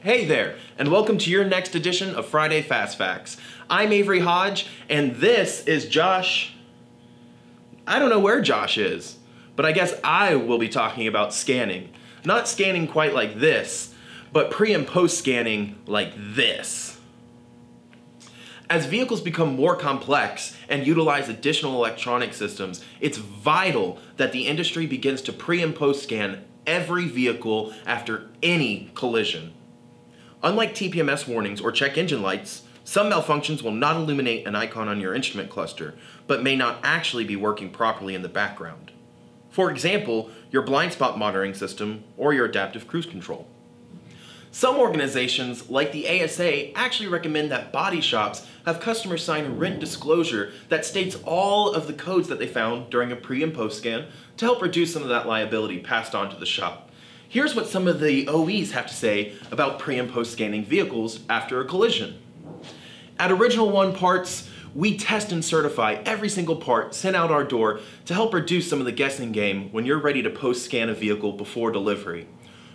Hey there, and welcome to your next edition of Friday Fast Facts. I'm Avery Hodge, and this is Josh. I don't know where Josh is, but I guess I will be talking about scanning. Not scanning quite like this, but pre and post scanning like this. As vehicles become more complex and utilize additional electronic systems, it's vital that the industry begins to pre and post scan every vehicle after any collision. Unlike TPMS warnings or check engine lights, some malfunctions will not illuminate an icon on your instrument cluster, but may not actually be working properly in the background. For example, your blind spot monitoring system or your adaptive cruise control. Some organizations, like the ASA, actually recommend that body shops have customers sign a written disclosure that states all of the codes that they found during a pre and post scan to help reduce some of that liability passed on to the shop. Here's what some of the OEs have to say about pre and post scanning vehicles after a collision. At Original One Parts, we test and certify every single part sent out our door to help reduce some of the guessing game when you're ready to post scan a vehicle before delivery.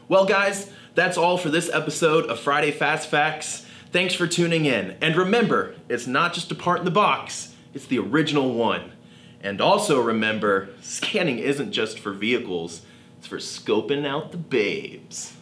Well guys, that's all for this episode of Friday Fast Facts. Thanks for tuning in. And remember, it's not just a part in the box, it's the original one. And also remember, scanning isn't just for vehicles, it's for scoping out the babes.